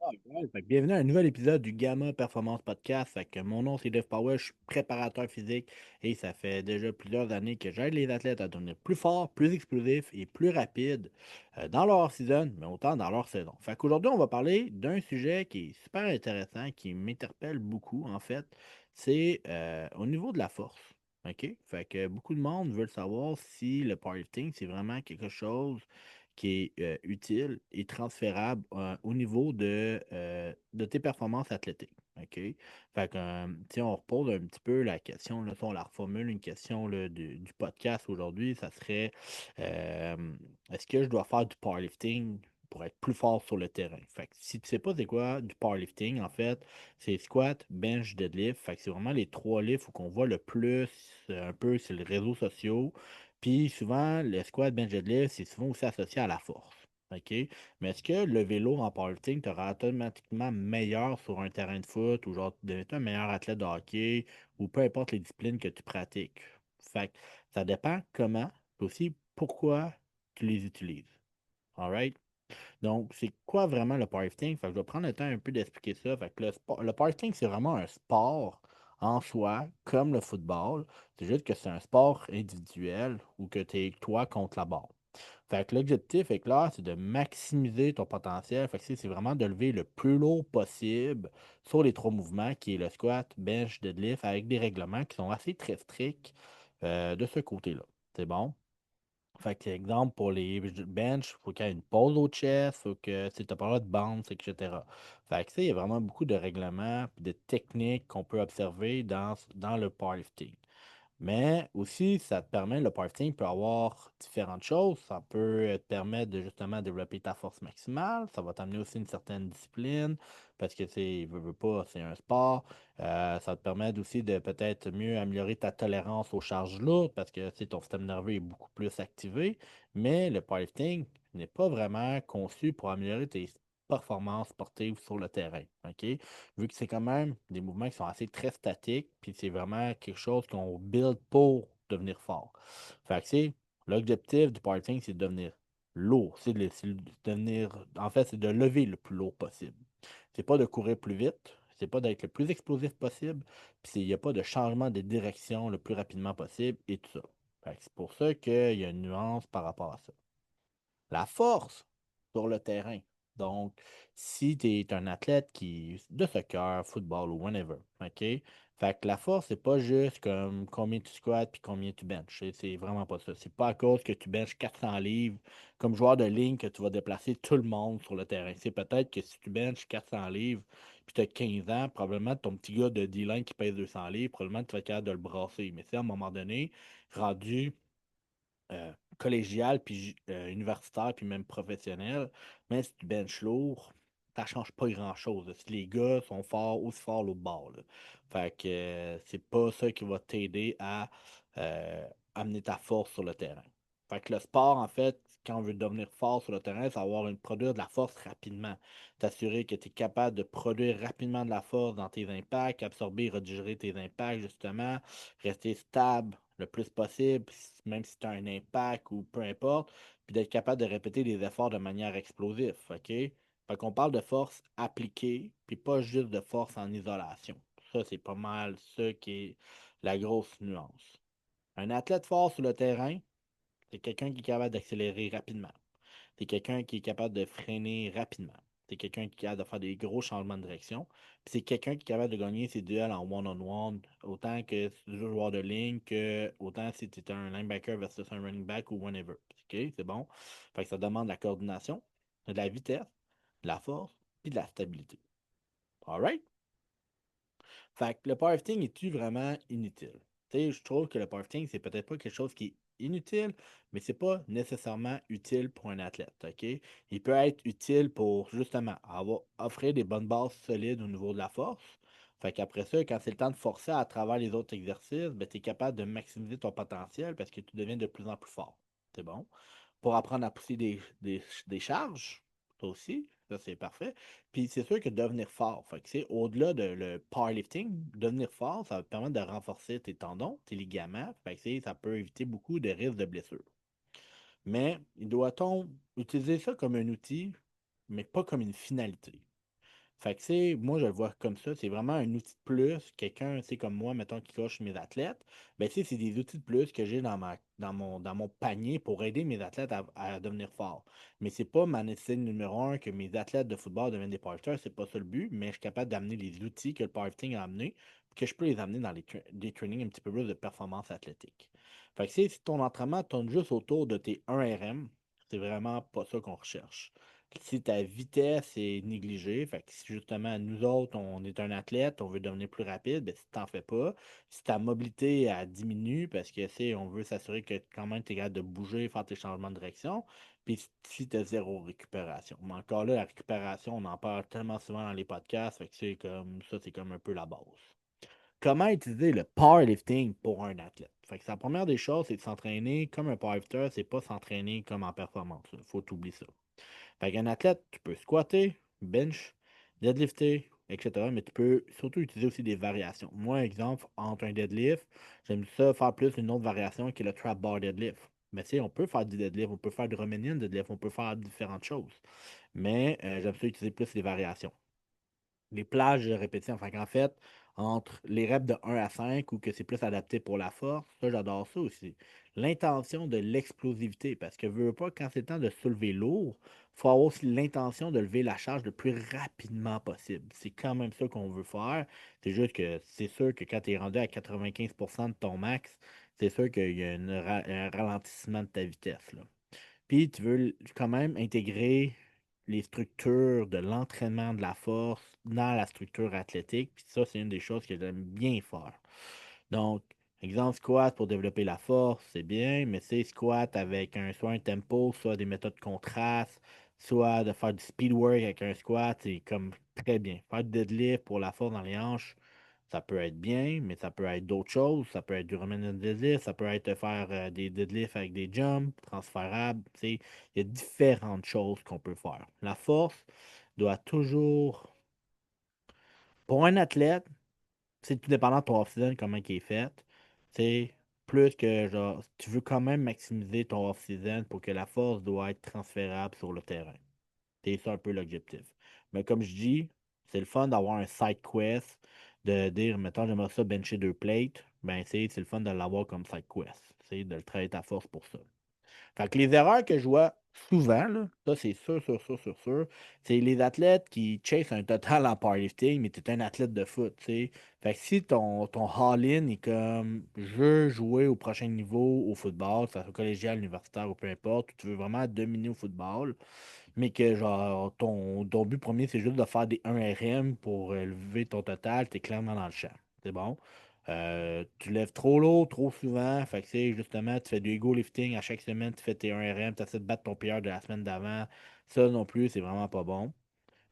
Ouais, fait que bienvenue à un nouvel épisode du Gamma Performance Podcast. Fait que mon nom c'est Dave Powell, je suis préparateur physique et ça fait déjà plusieurs années que j'aide les athlètes à devenir plus forts, plus explosifs et plus rapides dans leur season, mais autant dans leur saison. Fait qu'aujourd'hui, on va parler d'un sujet qui est super intéressant, qui m'interpelle beaucoup en fait. C'est au niveau de la force. OK? Fait que beaucoup de monde veut savoir si le powerlifting, c'est vraiment quelque chose qui est utile et transférable au niveau de tes performances athlétiques. OK? Fait que, si on repose un petit peu la question, là, si on la reformule, une question là, du podcast aujourd'hui, ça serait euh, est-ce que je dois faire du powerlifting pour être plus fort sur le terrain? Fait que si tu sais pas c'est quoi du powerlifting, en fait, c'est squat, bench, deadlift. Fait que c'est vraiment les trois lifts où qu'on voit le plus un peu sur les réseaux sociaux. Puis souvent, le squat, bench, deadlift, c'est souvent aussi associé à la force. OK? Mais est-ce que le vélo en powerlifting te rend automatiquement meilleur sur un terrain de foot ou genre devenir un meilleur athlète de hockey ou peu importe les disciplines que tu pratiques? Fait que ça dépend comment, puis aussi pourquoi tu les utilises. Alright? Donc, c'est quoi vraiment le powerlifting? Fait que je vais prendre le temps un peu d'expliquer ça. Fait que le powerlifting, c'est vraiment un sport en soi, comme le football. C'est juste que c'est un sport individuel où que tu es toi contre la barre. Fait que l'objectif est clair, c'est de maximiser ton potentiel. Fait que c'est vraiment de lever le plus lourd possible sur les trois mouvements, qui est le squat, bench, deadlift, avec des règlements qui sont assez très stricts de ce côté-là. C'est bon? Fait que, exemple, pour les bench, il faut qu'il y ait une pause au chest, il faut que tu n'as pas le droit de bounce, etc. Fait que, il y a vraiment beaucoup de règlements et de techniques qu'on peut observer dans le powerlifting. Mais aussi, ça te permet, le powerlifting peut avoir différentes choses. Ça peut te permettre de justement développer ta force maximale. Ça va t'amener aussi une certaine discipline parce que veux pas, c'est un sport. Ça te permet aussi de peut-être mieux améliorer ta tolérance aux charges lourdes parce que ton système nerveux est beaucoup plus activé. Mais le powerlifting n'est pas vraiment conçu pour améliorer tes performances sportives sur le terrain. OK? Vu que c'est quand même des mouvements qui sont assez très statiques, puis c'est vraiment quelque chose qu'on build pour devenir fort. Fait que l'objectif du powerlifting, c'est de devenir lourd. C'est de devenir, en fait, c'est de lever le plus lourd possible. C'est pas de courir plus vite, c'est pas d'être le plus explosif possible, puis il n'y a pas de changement de direction le plus rapidement possible et tout ça. Fait que c'est pour ça qu'il y a une nuance par rapport à ça. La force sur le terrain. Donc, si tu es un athlète de soccer, football ou whatever, OK? Fait que la force, c'est pas juste comme combien tu squats puis combien tu benches. C'est vraiment pas ça. C'est pas à cause que tu benches 400 livres comme joueur de ligne que tu vas déplacer tout le monde sur le terrain. C'est peut-être que si tu benches 400 livres puis tu as 15 ans, probablement ton petit gars de D-line qui pèse 200 livres, probablement tu vas être capable de le brasser. Mais c'est à un moment donné, rendu collégial, puis universitaire, puis même professionnel, mais si tu benches lourd, ça change pas grand-chose, là. Si les gars sont forts, aussi forts l'autre bord, là. Fait que c'est pas ça qui va t'aider à euh, amener ta force sur le terrain. Fait que le sport, en fait, quand on veut devenir fort sur le terrain, c'est produire de la force rapidement. T'assurer que tu es capable de produire rapidement de la force dans tes impacts, absorber et redigérer tes impacts, justement, rester stable le plus possible, même si tu as un impact ou peu importe, puis d'être capable de répéter des efforts de manière explosive, OK? Fait qu'on parle de force appliquée, puis pas juste de force en isolation. Ça, c'est pas mal ça qui est la grosse nuance. Un athlète fort sur le terrain, c'est quelqu'un qui est capable d'accélérer rapidement. C'est quelqu'un qui est capable de freiner rapidement. C'est quelqu'un qui est capable de faire des gros changements de direction. Puis c'est quelqu'un qui est capable de gagner ses duels en one-on-one, autant que si tu es joueur de ligne, que autant si tu es un linebacker versus un running back ou whatever. OK, c'est bon. Fait que ça demande de la coordination, de la vitesse, de la force, puis de la stabilité. Alright? Fait que le powerlifting est-tu vraiment inutile? Tu sais, je trouve que le powerlifting, c'est peut-être pas quelque chose qui est inutile, mais c'est pas nécessairement utile pour un athlète, OK? Il peut être utile pour justement offrir des bonnes bases solides au niveau de la force. Fait qu'après ça, quand c'est le temps de forcer à travers les autres exercices, ben, tu es capable de maximiser ton potentiel parce que tu deviens de plus en plus fort. C'est bon. Pour apprendre à pousser des charges, ça aussi, ça c'est parfait. Puis c'est sûr que devenir fort, fait que c'est au-delà de le powerlifting, devenir fort, ça va te permettre de renforcer tes tendons, tes ligaments, fait que ça peut éviter beaucoup de risques de blessures. Mais doit-on utiliser ça comme un outil, mais pas comme une finalité? Fait que, tu sais, moi, je le vois comme ça. C'est vraiment un outil de plus. Quelqu'un, tu sais, comme moi, mettons, qui coach mes athlètes. Ben, tu sais, c'est des outils de plus que j'ai dans mon panier pour aider mes athlètes à devenir forts. Mais c'est pas ma nécessité numéro un que mes athlètes de football deviennent des powerlifters. C'est pas ça le but. Mais je suis capable d'amener les outils que le powerlifting a amenés, que je peux les amener dans des trainings un petit peu plus de performance athlétique. Fait que, tu sais, si ton entraînement tourne juste autour de tes 1 RM, c'est vraiment pas ça qu'on recherche. Si ta vitesse est négligée, fait que si justement nous autres, on est un athlète, on veut devenir plus rapide, ben, si tu n'en fais pas, si ta mobilité elle diminue parce que on veut s'assurer que quand même tu es capable de bouger, faire tes changements de direction, puis si tu as zéro récupération. Mais encore là, la récupération, on en parle tellement souvent dans les podcasts, fait que c'est comme ça, c'est comme un peu la base. Comment utiliser le powerlifting pour un athlète? Fait que la première des choses, c'est de s'entraîner comme un powerlifter, c'est pas s'entraîner comme en performance. Il faut oublier ça. Fait qu'un athlète, tu peux squatter, bench, deadlifter, etc. Mais tu peux surtout utiliser aussi des variations. Moi, exemple, entre un deadlift, j'aime ça faire plus une autre variation qui est le trap bar deadlift. Mais tu sais, on peut faire du deadlift, on peut faire du Romanian deadlift, on peut faire différentes choses. Mais j'aime ça utiliser plus les variations. Les plages de répétition. Fait qu'en fait, entre les reps de 1 à 5 ou que c'est plus adapté pour la force, ça, j'adore ça aussi. L'intention de l'explosivité, parce que veux pas, quand c'est le temps de soulever lourd, il faut avoir aussi l'intention de lever la charge le plus rapidement possible. C'est quand même ça qu'on veut faire. C'est juste que c'est sûr que quand tu es rendu à 95% de ton max, c'est sûr qu'il y a un ralentissement de ta vitesse, là. Puis tu veux quand même intégrer les structures de l'entraînement de la force dans la structure athlétique. Puis ça, c'est une des choses que j'aime bien faire. Donc, exemple squat pour développer la force, c'est bien, mais c'est squat avec soit un tempo, soit des méthodes de contraste, soit de faire du speed work avec un squat, c'est comme très bien. Faire du deadlift pour la force dans les hanches, ça peut être bien, mais ça peut être d'autres choses. Ça peut être du Romanian deadlift, ça peut être de faire des deadlifts avec des jumps transférables. Il y a différentes choses qu'on peut faire. La force doit toujours, pour un athlète, c'est tout dépendant de ton off-season, comment il est fait. C'est plus que genre, tu veux quand même maximiser ton off-season pour que la force doit être transférable sur le terrain. C'est ça un peu l'objectif. Mais comme je dis, c'est le fun d'avoir un side quest, de dire, mettons, j'aimerais ça bencher 2 plates. Ben, c'est le fun de l'avoir comme side quest. C'est de le travailler ta force pour ça. Fait que les erreurs que je vois souvent, là, ça c'est sûr, sûr, sûr, sûr, sûr, c'est les athlètes qui chasent un total en powerlifting, mais tu es un athlète de foot, tu sais. Fait que si ton all-in est comme je veux jouer au prochain niveau au football, que ça soit collégial, universitaire ou peu importe, ou tu veux vraiment dominer au football, mais que genre ton but premier, c'est juste de faire des 1 RM pour élever ton total, tu es clairement dans le champ. C'est bon. Tu lèves trop lourd, trop souvent. Fait que c'est justement, tu fais du ego lifting à chaque semaine, tu fais tes 1 RM, tu essaies de battre ton PR de la semaine d'avant. Ça non plus, c'est vraiment pas bon.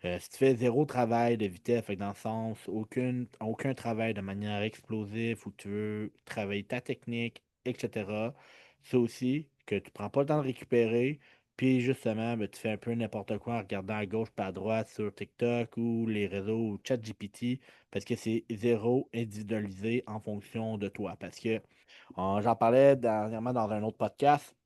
Si tu fais zéro travail de vitesse, fait que dans le sens, aucun travail de manière explosive où tu veux travailler ta technique, etc. Ça aussi, que tu prends pas le temps de récupérer, puis justement, ben, tu fais un peu n'importe quoi en regardant à gauche pas à droite sur TikTok ou les réseaux ou ChatGPT, parce que c'est zéro individualisé en fonction de toi. Parce que j'en parlais dernièrement dans un autre podcast.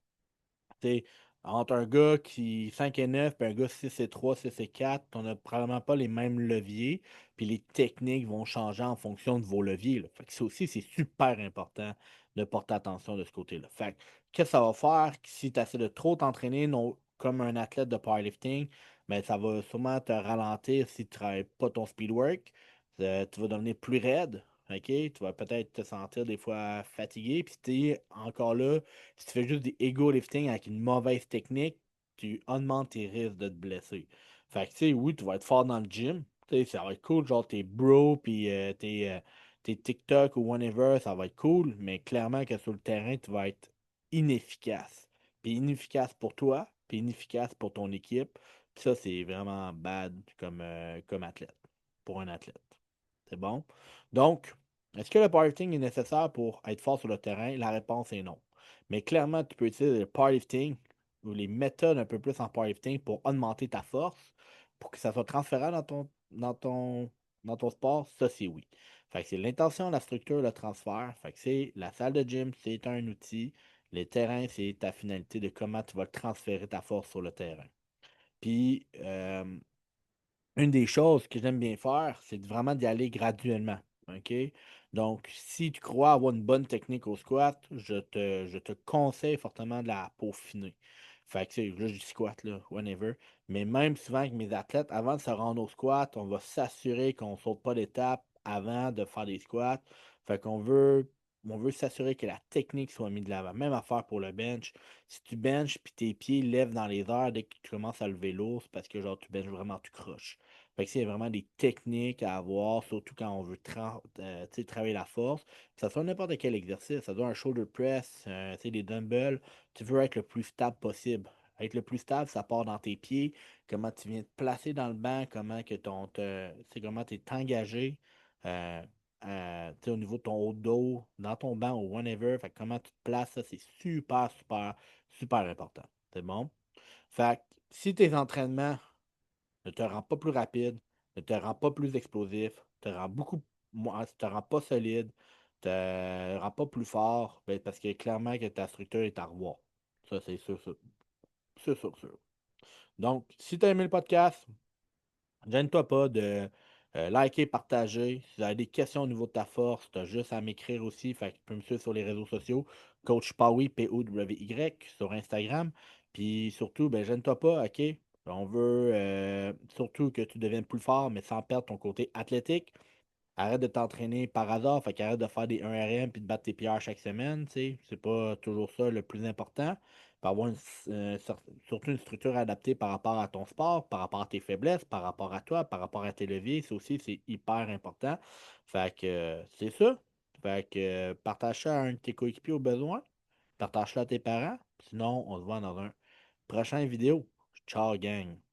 T'sais, entre un gars qui 5 et 9 et un gars 6 et 3 6 et 4 on n'a probablement pas les mêmes leviers, puis les techniques vont changer en fonction de vos leviers, là. Fait que ça aussi, c'est super important de porter attention de ce côté-là. Fait que, qu'est-ce que ça va faire si tu essaies de trop t'entraîner comme un athlète de powerlifting, ben, ça va sûrement te ralentir si tu ne travailles pas ton speed work. Tu vas devenir plus raide. OK? Tu vas peut-être te sentir des fois fatigué. Puis si tu es encore là, si tu fais juste des ego lifting avec une mauvaise technique, tu augmentes tes risques de te blesser. Fait que, tu sais, oui, tu vas être fort dans le gym. Tu sais, ça va être cool, genre tes bros, puis tes TikTok ou whatever, ça va être cool, mais clairement que sur le terrain, tu vas être inefficace. Puis inefficace pour toi, puis inefficace pour ton équipe. Puis ça, c'est vraiment bad comme athlète, pour un athlète. C'est bon? Donc, est-ce que le powerlifting est nécessaire pour être fort sur le terrain? La réponse est non. Mais clairement, tu peux utiliser le powerlifting ou les méthodes un peu plus en powerlifting pour augmenter ta force, pour que ça soit transférable dans ton sport. Ça, c'est oui. Fait que c'est l'intention, la structure, le transfert. Fait que c'est la salle de gym, c'est un outil. Les terrains, c'est ta finalité de comment tu vas transférer ta force sur le terrain. Puis, Une des choses que j'aime bien faire, c'est vraiment d'y aller graduellement, OK? Donc, si tu crois avoir une bonne technique au squat, je te conseille fortement de la peaufiner. Fait que, tu sais, là, je dis squat, là, whenever. Mais même souvent avec mes athlètes, avant de se rendre au squat, on va s'assurer qu'on ne saute pas d'étape avant de faire des squats. Fait qu'on veut s'assurer que la technique soit mise de l'avant. Même affaire pour le bench. Si tu benches puis tes pieds lèvent dans les airs dès que tu commences à lever lourd, c'est parce que genre tu benches vraiment, tu croches. Fait que, il y a vraiment des techniques à avoir, surtout quand on veut tu sais, travailler la force. Que ça soit n'importe quel exercice, ça doit un shoulder press, tu sais, des dumbbells, tu veux être le plus stable possible. Être le plus stable, ça part dans tes pieds, comment tu viens te placer dans le banc, comment que tu sais, comment tu es engagé, euh, tu sais, au niveau de ton haut de dos, dans ton banc ou whatever. Fait que comment tu te places, ça, c'est super, super, super important. C'est bon? Fait que si tes entraînements ne te rend pas plus rapide, ne te rend pas plus explosif, te rend beaucoup moins, te rend pas solide, te rend pas plus fort, ben, parce que clairement que ta structure est à revoir. Ça, c'est sûr, sûr. C'est sûr, sûr. Donc, si tu as aimé le podcast, gêne-toi pas de liker, partager. Si tu as des questions au niveau de ta force, tu as juste à m'écrire aussi. Fait que tu peux me suivre sur les réseaux sociaux. Coach Powy, P-O-W-Y, sur Instagram. Puis surtout, ben, gêne-toi pas, OK? On veut surtout que tu deviennes plus fort, mais sans perdre ton côté athlétique. Arrête de t'entraîner par hasard, fait qu'arrête de faire des 1RM puis de battre tes PR chaque semaine, tu sais. C'est pas toujours ça le plus important. Faut avoir surtout une structure adaptée par rapport à ton sport, par rapport à tes faiblesses, par rapport à toi, par rapport à tes leviers. Ça aussi, c'est hyper important. Fait que c'est ça. Fait que partage ça à un de tes coéquipiers au besoin. Partage ça à tes parents. Sinon, on se voit dans un prochain vidéo. Ciao, gang.